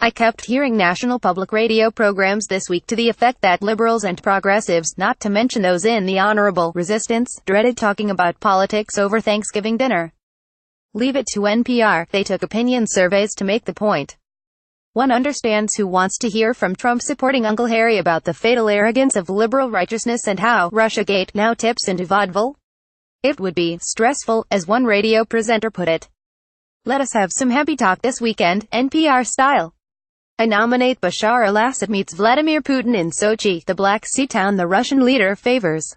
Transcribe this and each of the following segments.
I kept hearing national public radio programs this week to the effect that liberals and progressives, not to mention those in the honorable resistance, dreaded talking about politics over Thanksgiving dinner. Leave it to NPR, they took opinion surveys to make the point. One understands who wants to hear from Trump-supporting Uncle Harry about the fatal arrogance of liberal righteousness and how Russiagate now tips into vaudeville. It would be stressful, as one radio presenter put it. Let us have some happy talk this weekend, NPR style. I nominate Bashar al-Assad meets Vladimir Putin in Sochi, the Black Sea town the Russian leader favors.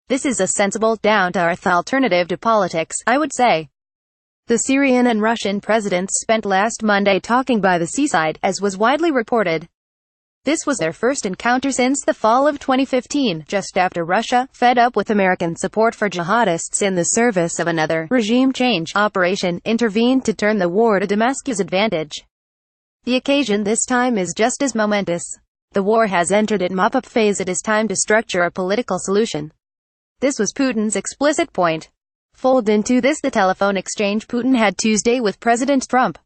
This is a sensible, down-to-earth alternative to politics, I would say. The Syrian and Russian presidents spent last Monday talking by the seaside, as was widely reported. This was their first encounter since the fall of 2015, just after Russia, fed up with American support for jihadists in the service of another regime change operation, intervened to turn the war to Damascus' advantage. The occasion this time is just as momentous. The war has entered its mop-up phase. It is time to structure a political solution. This was Putin's explicit point. Fold into this the telephone exchange Putin had Tuesday with President Trump.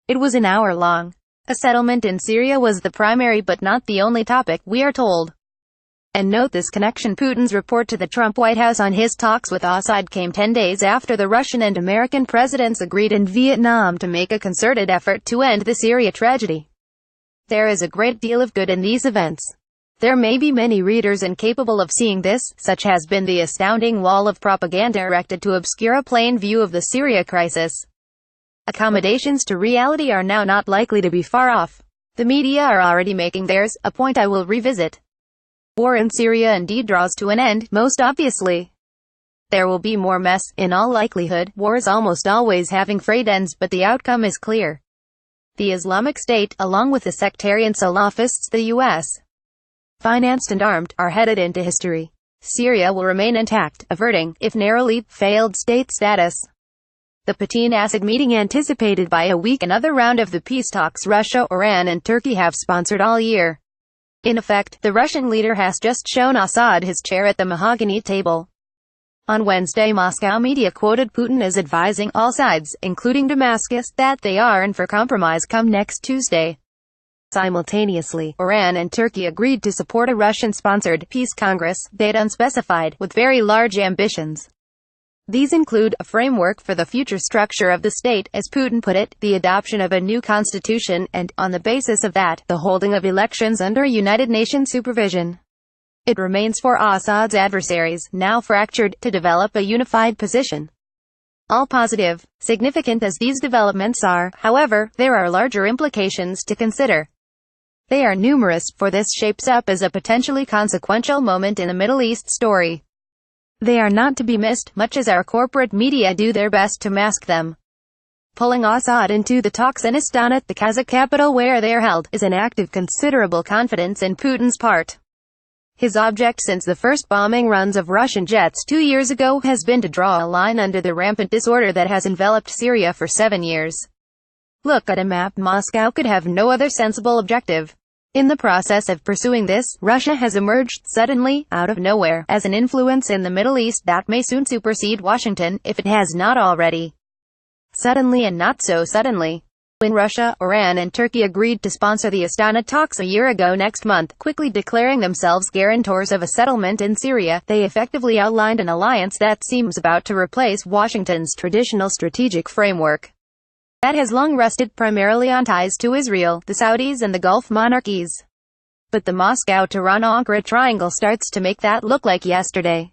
It was an hour long. A settlement in Syria was the primary but not the only topic, we are told. And note this connection: Putin's report to the Trump White House on his talks with Assad came 10 days after the Russian and American presidents agreed in Vietnam to make a concerted effort to end the Syria tragedy. There is a great deal of good in these events. There may be many readers incapable of seeing this, such has been the astounding wall of propaganda erected to obscure a plain view of the Syria crisis. Accommodations to reality are now not likely to be far off. The media are already making theirs, a point I will revisit. War in Syria indeed draws to an end, most obviously. There will be more mess, in all likelihood. Wars almost always having frayed ends, but the outcome is clear. The Islamic State, along with the sectarian Salafists the U.S. financed and armed, are headed into history. Syria will remain intact, averting, if narrowly, failed state status. The Putin-Assad meeting anticipated by a week, another round of the peace talks Russia, Iran and Turkey have sponsored all year. In effect, the Russian leader has just shown Assad his chair at the mahogany table. On Wednesday, Moscow media quoted Putin as advising all sides, including Damascus, that they are in for compromise come next Tuesday. Simultaneously, Iran and Turkey agreed to support a Russian-sponsored peace congress, date unspecified, with very large ambitions. These include a framework for the future structure of the state, as Putin put it, the adoption of a new constitution, and, on the basis of that, the holding of elections under United Nations supervision. It remains for Assad's adversaries, now fractured, to develop a unified position. All positive. Significant as these developments are, however, there are larger implications to consider. They are numerous, for this shapes up as a potentially consequential moment in the Middle East story. They are not to be missed, much as our corporate media do their best to mask them. Pulling Assad into the talks in Astana, the Kazakh capital where they are held, is an act of considerable confidence in Putin's part. His object since the first bombing runs of Russian jets 2 years ago has been to draw a line under the rampant disorder that has enveloped Syria for 7 years. Look at a map. Moscow could have no other sensible objective. In the process of pursuing this, Russia has emerged suddenly, out of nowhere, as an influence in the Middle East that may soon supersede Washington, if it has not already. Suddenly and not so suddenly. When Russia, Iran and Turkey agreed to sponsor the Astana talks a year ago next month, quickly declaring themselves guarantors of a settlement in Syria, they effectively outlined an alliance that seems about to replace Washington's traditional strategic framework. That has long rested primarily on ties to Israel, the Saudis and the Gulf monarchies. But the Moscow-Tehran-Ankara triangle starts to make that look like yesterday.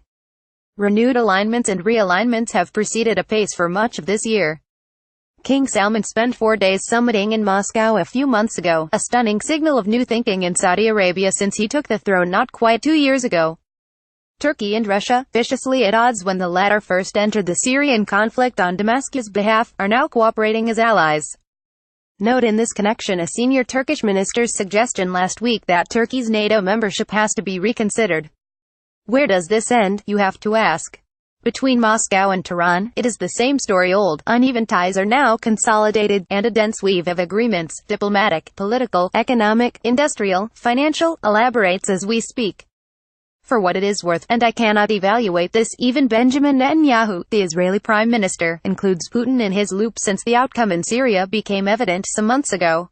Renewed alignments and realignments have proceeded apace for much of this year. King Salman spent 4 days summiting in Moscow a few months ago, a stunning signal of new thinking in Saudi Arabia since he took the throne not quite 2 years ago. Turkey and Russia, viciously at odds when the latter first entered the Syrian conflict on Damascus' behalf, are now cooperating as allies. Note in this connection a senior Turkish minister's suggestion last week that Turkey's NATO membership has to be reconsidered. Where does this end, you have to ask? Between Moscow and Tehran, it is the same story. Old, uneven ties are now consolidated, and a dense weave of agreements, diplomatic, political, economic, industrial, financial, elaborates as we speak. For what it is worth, and I cannot evaluate this, even Benjamin Netanyahu, the Israeli Prime Minister, includes Putin in his loop since the outcome in Syria became evident some months ago.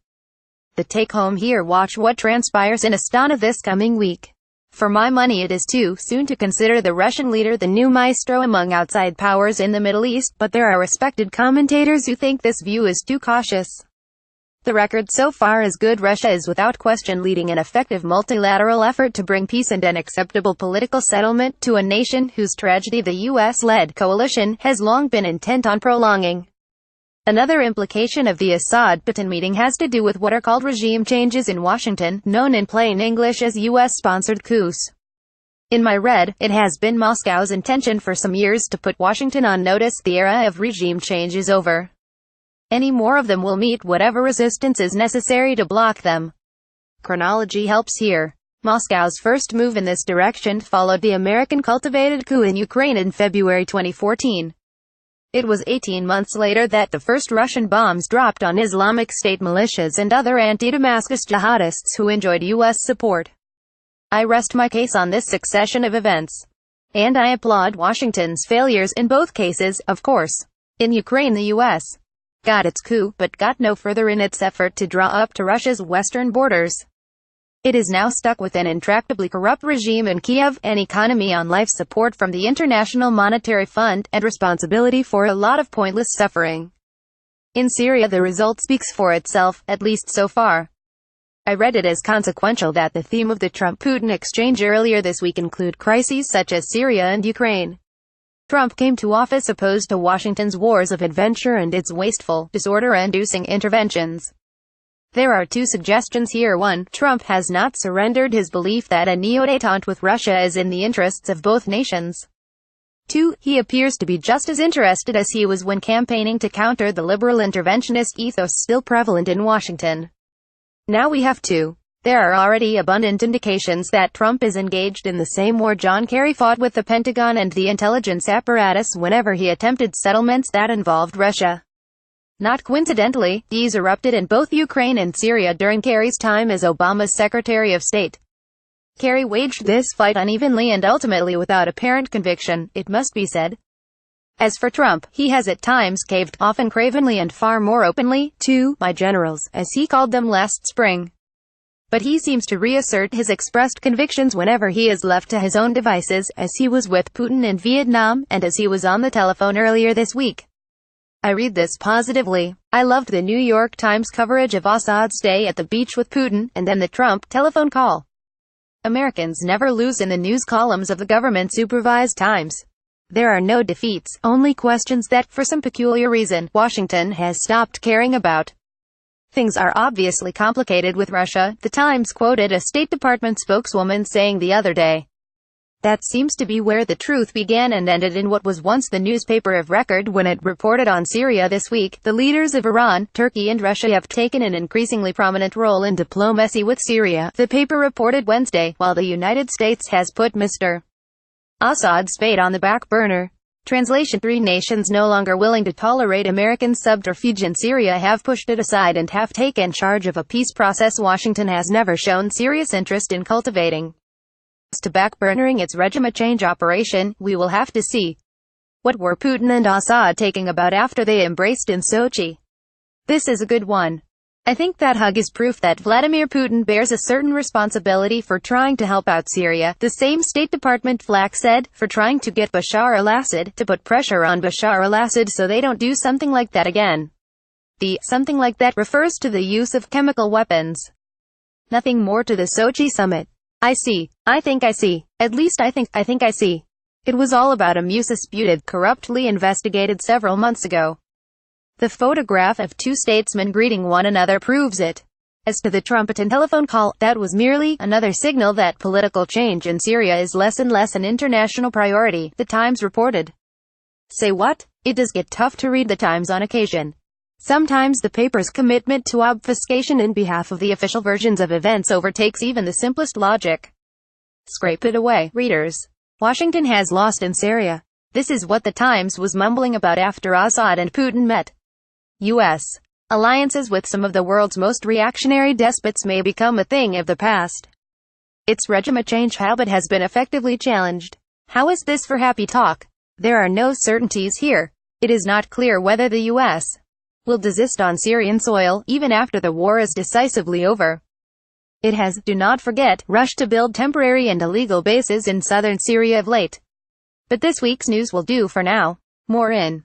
The take-home here: watch what transpires in Astana this coming week. For my money, it is too soon to consider the Russian leader the new maestro among outside powers in the Middle East, but there are respected commentators who think this view is too cautious. The record so far is good. Russia is without question leading an effective multilateral effort to bring peace and an acceptable political settlement to a nation whose tragedy the U.S.-led coalition has long been intent on prolonging. Another implication of the Assad-Putin meeting has to do with what are called regime changes in Washington, known in plain English as U.S.-sponsored coups. In my read, it has been Moscow's intention for some years to put Washington on notice. The era of regime change is over. Any more of them will meet whatever resistance is necessary to block them. Chronology helps here. Moscow's first move in this direction followed the American-cultivated coup in Ukraine in February 2014. It was 18 months later that the first Russian bombs dropped on Islamic State militias and other anti-Damascus jihadists who enjoyed U.S. support. I rest my case on this succession of events. And I applaud Washington's failures in both cases, of course. In Ukraine, the U.S. got its coup, but got no further in its effort to draw up to Russia's western borders. It is now stuck with an intractably corrupt regime in Kiev, an economy on life support from the International Monetary Fund, and responsibility for a lot of pointless suffering. In Syria, the result speaks for itself, at least so far. I read it as consequential that the theme of the Trump-Putin exchange earlier this week include crises such as Syria and Ukraine. Trump came to office opposed to Washington's wars of adventure and its wasteful, disorder-inducing interventions. There are two suggestions here. 1. Trump has not surrendered his belief that a neo-détente with Russia is in the interests of both nations. 2. He appears to be just as interested as he was when campaigning to counter the liberal interventionist ethos still prevalent in Washington. Now we have to. There are already abundant indications that Trump is engaged in the same war John Kerry fought with the Pentagon and the intelligence apparatus whenever he attempted settlements that involved Russia. Not coincidentally, these erupted in both Ukraine and Syria during Kerry's time as Obama's Secretary of State. Kerry waged this fight unevenly and ultimately without apparent conviction, it must be said. As for Trump, he has at times caved, often cravenly and far more openly, to "my generals," as he called them last spring. But he seems to reassert his expressed convictions whenever he is left to his own devices, as he was with Putin in Vietnam, and as he was on the telephone earlier this week. I read this positively. I loved the New York Times coverage of Assad's stay at the beach with Putin, and then the Trump telephone call. Americans never lose in the news columns of the government-supervised Times. There are no defeats, only questions that, for some peculiar reason, Washington has stopped caring about. Things are obviously complicated with Russia, the Times quoted a State Department spokeswoman saying the other day. That seems to be where the truth began and ended in what was once the newspaper of record when it reported on Syria this week. The leaders of Iran, Turkey and Russia have taken an increasingly prominent role in diplomacy with Syria, the paper reported Wednesday, while the United States has put Mr. Assad's fate on the back burner. Translation: 3 nations no longer willing to tolerate American subterfuge in Syria have pushed it aside and have taken charge of a peace process Washington has never shown serious interest in cultivating. As to backburnering its regime change operation, we will have to see. What were Putin and Assad taking about after they embraced in Sochi? This is a good one. I think that hug is proof that Vladimir Putin bears a certain responsibility for trying to help out Syria, the same State Department flack said, for trying to get Bashar al-Assad to put pressure on Bashar al-Assad so they don't do something like that again. The something like that refers to the use of chemical weapons. Nothing more to the Sochi summit. I see. I think I see. At least I think I see. It was all about a disputed, corruptly investigated several months ago. The photograph of two statesmen greeting one another proves it. As to the Trump-Putin telephone call, that was merely another signal that political change in Syria is less and less an international priority, the Times reported. Say what? It does get tough to read the Times on occasion. Sometimes the paper's commitment to obfuscation in behalf of the official versions of events overtakes even the simplest logic. Scrape it away, readers. Washington has lost in Syria. This is what the Times was mumbling about after Assad and Putin met. U.S. alliances with some of the world's most reactionary despots may become a thing of the past. Its regime change habit has been effectively challenged. How is this for happy talk? There are no certainties here. It is not clear whether the U.S. will desist on Syrian soil, even after the war is decisively over. It has, do not forget, rushed to build temporary and illegal bases in southern Syria of late. But this week's news will do for now. More in